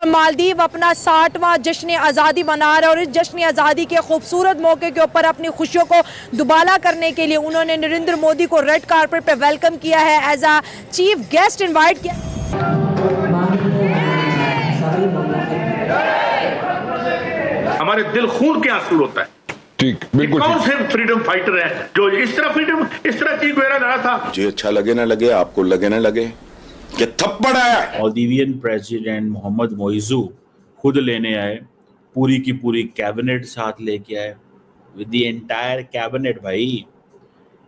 मालदीव अपना 60वां जश्न आज़ादी मना रहा है और इस जश्न आज़ादी के खूबसूरत मौके के ऊपर अपनी खुशियों को दुबाला करने के लिए उन्होंने नरेंद्र मोदी को रेड कारपेट पे वेलकम किया है, as a chief guest invite किया। हमारे दिल खून के आंसू होता है। ठीक, बिल्कुल। कौन से फ्रीडम फाइटर है जो इस तरह चीज मेरा लड़ा था। मुझे अच्छा लगे ना लगे, आपको लगे ना लगे, कि थप्पड़ आया। मालदीवियन प्रेसिडेंट मोहम्मद मोइजू खुद लेने आए, पूरी की पूरी कैबिनेट साथ लेके आए, विद द एंटायर कैबिनेट। भाई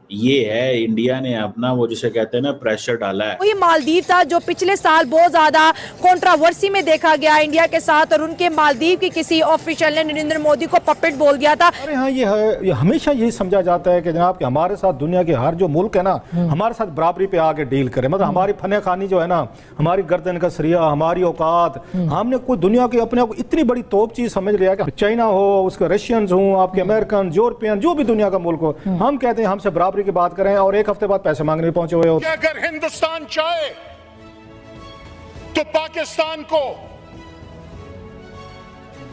ये है इंडिया ने अपना वो जिसे कहते हैं ना प्रेशर डाला है। वही मालदीव था जो पिछले साल बहुत ज्यादा कंट्रोवर्सी में देखा गया इंडिया के साथ, और उनके मालदीव की किसी ऑफिशियल ने नरेंद्र मोदी को पपेट बोल गया था। अरे हाँ, ये हमेशा यही समझा जाता है कि जनाब कि हमारे साथ दुनिया के हर जो मुल्क है ना, हमारे साथ बराबरी पे आके डील करे। मतलब हमारी फने खानी जो है ना, हमारी गर्दन का सरिया, हमारी औकात, हमने कोई दुनिया के अपने को इतनी बड़ी तोप चीज समझ लिया कि चाइना हो, उसके रशियंस हो, आपके अमेरिकन, यूरोपियन, जो भी दुनिया का मुल्क हो, हम कहते हैं हमसे बराबरी की बात करें और एक हफ्ते बाद पैसे मांगने पहुंचे हुए हो। अगर हिंदुस्तान चाहे तो पाकिस्तान को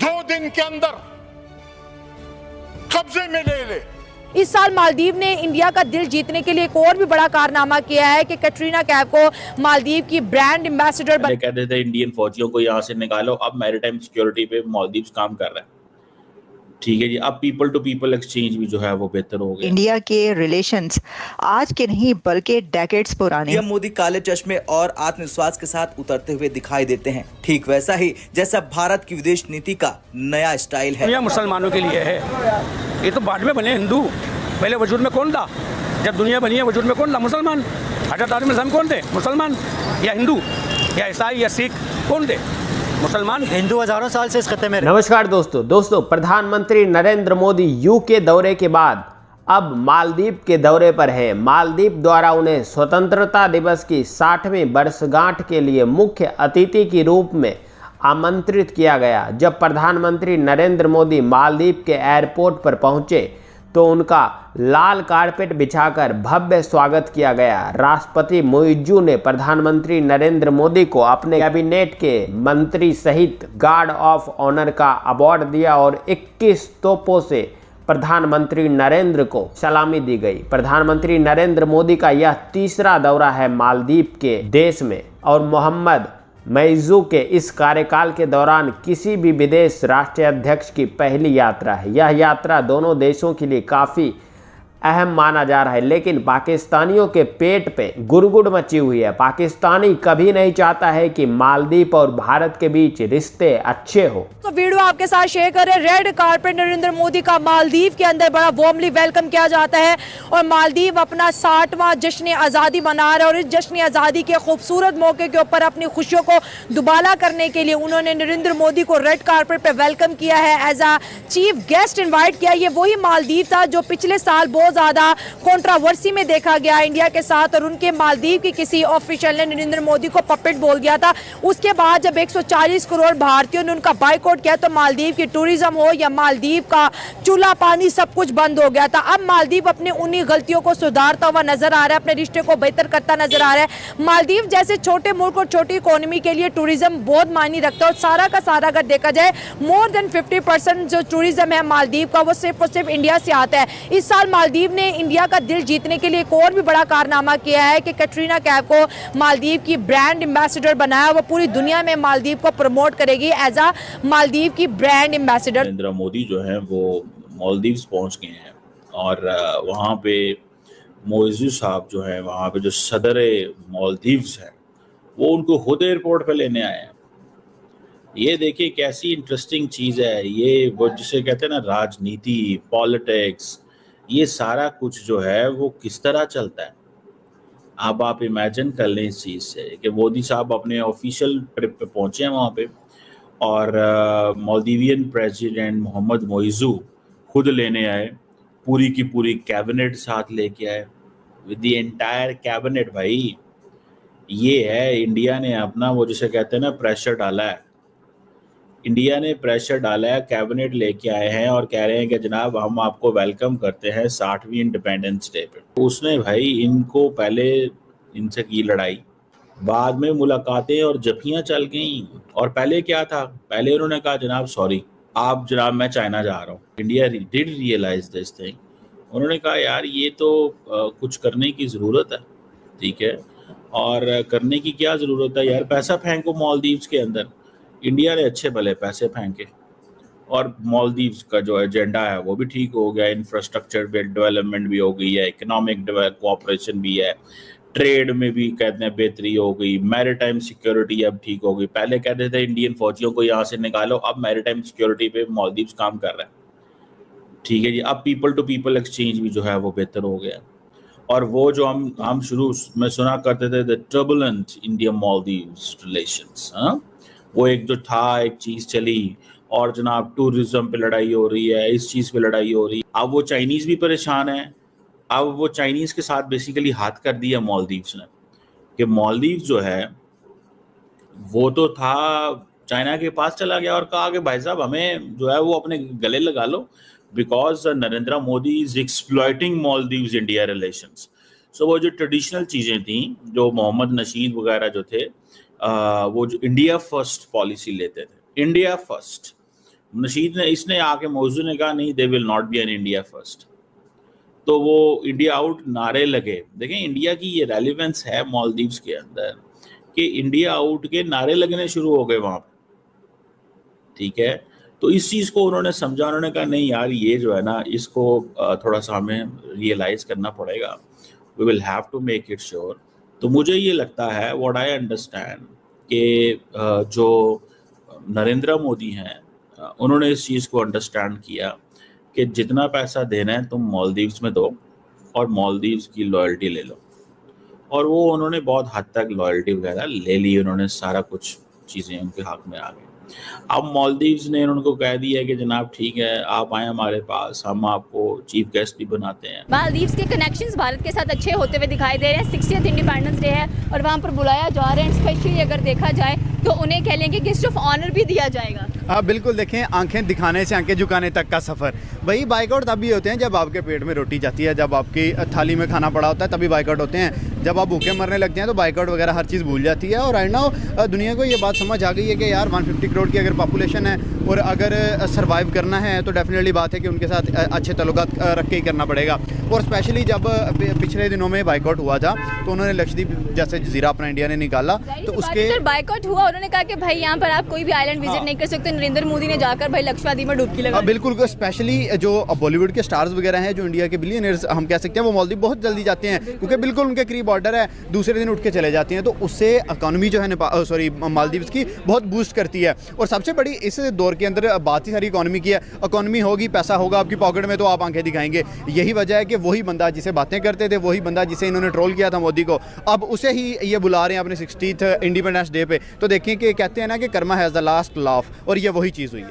2 दिन के अंदर कब्जे में ले ले। इस साल मालदीव ने इंडिया का दिल जीतने के लिए एक और भी बड़ा कारनामा किया है कि कैटरीना कैफ को मालदीव की ब्रांड एम्बेसडर कहते थे इंडियन फौजियों को यहाँ से निकालो, अब मैरीटाइम सिक्योरिटी पे मालदीव काम कर रहा है। ठीक है जी, अब पीपल टू पीपल एक्सचेंज भी जो है वो बेहतर हो गया। इंडिया के रिलेशंस आज के नहीं बल्कि डेकेड्स पुराने। पीएम मोदी काले चश्मे और आत्मविश्वास के साथ उतरते हुए दिखाई देते हैं, ठीक वैसा ही जैसा भारत की विदेश नीति का नया स्टाइल है। दुनिया मुसलमानों के लिए है, ये तो बाद में बने हिंदू, पहले वजूद में कौन था? जब दुनिया बनी है वजूद में कौन था? मुसलमान। हजरत आदम अलैहिस्सलाम कौन थे? मुसलमान या हिंदू या ईसाई या सिख कौन थे? मुसलमान। हिंदू हजारों साल से इस खत्ते में। नमस्कार दोस्तों, प्रधानमंत्री नरेंद्र मोदी यूके दौरे के बाद अब मालदीव के दौरे पर है। मालदीव द्वारा उन्हें स्वतंत्रता दिवस की 60वीं वर्षगांठ के लिए मुख्य अतिथि के रूप में आमंत्रित किया गया। जब प्रधानमंत्री नरेंद्र मोदी मालदीव के एयरपोर्ट पर पहुंचे तो उनका लाल कारपेट बिछाकर भव्य स्वागत किया गया। राष्ट्रपति मोइजू ने प्रधानमंत्री नरेंद्र मोदी को अपने कैबिनेट के मंत्री सहित गार्ड ऑफ ऑनर का अवार्ड दिया और 21 तोपों से प्रधानमंत्री नरेंद्र को सलामी दी गई। प्रधानमंत्री नरेंद्र मोदी का यह तीसरा दौरा है मालदीव के देश में और मोहम्मद मोइजू के इस कार्यकाल के दौरान किसी भी विदेश राष्ट्रीय अध्यक्ष की पहली यात्रा है। यह यात्रा दोनों देशों के लिए काफ़ी अहम माना जा रहा है, लेकिन पाकिस्तानियों के पेट पे गुड़गुड़ मची हुई है। पाकिस्तानी कभी नहीं चाहता है कि मालदीव और भारत के बीच रिश्ते अच्छे हो। तो वीडियो आपके साथ शेयर करें। रेड कारपेट नरेंद्र मोदी का मालदीव के अंदर बड़ा वार्मली वेलकम किया जाता है और मालदीव अपना 60वां जश्न आज़ादी मना रहा है और इस जश्न आज़ादी के खूबसूरत मौके के ऊपर अपनी खुशियों को दुबाला करने के लिए उन्होंने नरेंद्र मोदी को रेड कारपेट पे वेलकम किया है, as a chief guest invite किया। ये वही मालदीव था जो पिछले साल बहुत ज्यादा कंट्रोवर्सी में देखा गया इंडिया के साथ, और उनके मालदीव की किसी ऑफिशियल ने नरेंद्र मोदी को पपेट बोल गया था। उसके बाद जब 140 करोड़ भारतीयों ने उनका बाइकआउट किया तो मालदीव की टूरिज्म हो या मालदीव का चूल्हा पानी सब कुछ बंद हो गया था। अब मालदीव अपनी उन्हीं गलतियों को सुधारता हुआ नजर आ रहा है, अपने रिश्ते को बेहतर करता नजर आ रहा है। मालदीव जैसे छोटे मुल्क और छोटी इकोनॉमी के लिए टूरिज्म बहुत मायने रखता है और सारा का सारा अगर देखा जाए मोर देन 50% जो टूरिज्म है मालदीव का वो सिर्फ और सिर्फ इंडिया से आता है। इस साल मालदीव ने इंडिया का दिल जीतने के लिए एक और भी बड़ा कारनामा किया है कि कैटरीना कैफ को मालदीव की ब्रांड एम्बेसडर बनाया। वो पूरी दुनिया में मालदीव को प्रमोट करेगी एज अ मालदीव की ब्रांड एम्बेसडर। नरेंद्र मोदी जो है वो मालदीव्स पहुंच गए हैं और वहाँ पे मोइजू साहब जो है वहाँ पे जो सदर मालदीव्स है वो उनको खुद एयरपोर्ट पे लेने आए हैं। ये देखिए कैसी इंटरेस्टिंग चीज़ है। ये वो जिसे कहते हैं ना राजनीति, पॉलिटिक्स, ये सारा कुछ जो है वो किस तरह चलता है। अब आप इमेजिन कर लें इस चीज़ से कि मोदी साहब अपने ऑफिशियल ट्रिप पे पहुंचे हैं वहाँ पे और मालदीवियन प्रेसिडेंट मोहम्मद मोइजू खुद लेने आए, पूरी की पूरी कैबिनेट साथ लेके आए, विद द एंटायर कैबिनेट। भाई ये है इंडिया ने अपना वो जिसे कहते हैं ना प्रेशर डाला है। इंडिया ने प्रेशर डाला है, कैबिनेट लेके आए हैं और कह रहे हैं कि जनाब हम आपको वेलकम करते हैं 60वीं इंडिपेंडेंस डे पे। उसने भाई इनको पहले इनसे की लड़ाई, बाद में मुलाकातें और जफियां चल गई। और पहले क्या था, पहले उन्होंने कहा जनाब सॉरी, आप जनाब मैं चाइना जा रहा हूँ। India did realise this thing. उन्होंने कहा यार ये तो कुछ करने की ज़रूरत है, ठीक है, और करने की क्या ज़रूरत है यार, पैसा फेंको मालदीव्स के अंदर। इंडिया ने अच्छे भले पैसे फेंके और मालदीव्स का जो एजेंडा है वो भी ठीक हो गया, इंफ्रास्ट्रक्चर डेवलपमेंट भी हो गई है, इकोनॉमिक कोऑपरेशन भी है, ट्रेड में भी कहते हैं बेहतरी हो गई, मैरीटाइम सिक्योरिटी अब ठीक हो गई। पहले कहते थे इंडियन फौजियों को यहाँ से निकालो, अब मैरीटाइम सिक्योरिटी पे मालदीव्स काम कर रहा है, ठीक है जी। अब पीपल टू पीपल एक्सचेंज भी जो है वो बेहतर हो गया। और वो जो हम शुरू में सुना करते थे the turbulent India Maldives relations, वो एक जो था एक चीज़ चली, और जनाब टूरिज्म पे लड़ाई हो रही है, इस चीज़ पे लड़ाई हो रही है। अब वो चाइनीज़ भी परेशान है। अब वो चाइनीज़ के साथ बेसिकली हाथ कर दिया मालदीव्स ने, कि मालदीव्स जो है वो तो था चाइना के पास चला गया और कहा कि भाई साहब हमें जो है वो अपने गले लगा लो, because Narendra Modi is exploiting Maldives India relations. So वो जो ट्रेडिशनल चीज़ें थी, जो मोहम्मद नशीद वगैरह जो थे, वो जो इंडिया फर्स्ट पॉलिसी लेते थे, इंडिया फर्स्ट, नशीद ने इसने आके मौजू ने कहा नहीं, they will not be an India first. तो वो इंडिया आउट नारे लगे। देखें इंडिया की ये रेलिवेंस है मालदीव्स के अंदर कि इंडिया आउट के नारे लगने शुरू हो गए वहाँ पे, ठीक है। तो इस चीज़ को उन्होंने समझा, उन्होंने कहा नहीं यार ये जो है ना इसको थोड़ा सा हमें रियलाइज़ करना पड़ेगा, we will have to make it sure. तो मुझे ये लगता है, व्हाट आई अंडरस्टैंड, कि जो नरेंद्र मोदी हैं उन्होंने इस चीज़ को अंडरस्टैंड किया कि जितना पैसा देना है तुम मालदीव्स में दो और मालदीव्स की लॉयल्टी ले लो। और वो उन्होंने बहुत हद तक लॉयल्टी वगैरह ले ली, उन्होंने सारा कुछ चीज़ें उनके हक में आ गई। अब मालदीव्स ने उनको कह दिया कि जनाब ठीक है आप आए हमारे पास, हम आपको चीफ गेस्ट भी बनाते हैं। मालदीव्स के कनेक्शंस भारत के साथ अच्छे होते हुए दिखाई दे रहे हैं। 60th इंडिपेंडेंस डे है और वहाँ पर बुलाया जा रहा है। स्पेशली अगर देखा जाए तो उन्हें कह लेंगे गेस्ट ऑफ ऑनर भी दिया जाएगा। हाँ बिल्कुल, देखें आंखें दिखाने से आंखें झुकाने तक का सफ़र। वही बाइकआउट तभी होते हैं जब आपके पेट में रोटी जाती है, जब आपकी थाली में खाना पड़ा होता है तभी बाइकआउट होते हैं। जब आप भूखे मरने लगते हैं तो बाइकआउट वगैरह हर चीज़ भूल जाती है। और राइट नाउ दुनिया को ये बात समझ आ गई है कि यार 150 करोड़ की अगर पॉपुलेशन है और अगर सर्वाइव करना है तो डेफिनेटली बात है कि उनके साथ अच्छे तल्लुकात रख के ही करना पड़ेगा। और स्पेशली जब पिछले दिनों में बाइकआउट हुआ था तो उन्होंने लक्षद्वीप जैसे जजीरा अपना इंडिया ने निकाला, तो उसके बाइकआउट हुआ, उन्होंने कहा कि भाई यहाँ पर आप कोई भी आइलैंड विजिट नहीं कर सकते। नरेंद्र मोदी ने जाकर भाई लक्षद्वीप में डुबकी लगा। बिल्कुल, स्पेशली जो बॉलीवुड के स्टार्स वगैरह हैं, जो इंडिया के बिलियनर्स हम कह सकते हैं, वो मालदीव बहुत जल्दी जाते हैं क्योंकि बिल्कुल उनके करीब बॉर्डर है, दूसरे दिन उठ के चले जाते हैं। तो उससे इकॉनमी जो है मालदीव्स की बहुत बूस्ट करती है। और सबसे बड़ी इस दौर के अंदर बात ही सारी इकॉनमी की है। इकॉनमी होगी, पैसा होगा आपकी पॉकेट में तो आप आंखें दिखाएंगे। यही वजह है कि वही बंदा जिसे बातें करते थे, वही बंदा जिसे इन्होंने ट्रोल किया था मोदी को, अब उसे ही ये बुला रहे हैं अपने 60th इंडिपेंडेंस डे पे। तो देखें कि कहते हैं ना कि Karma has the last laugh, और ये वही चीज़ हुई है।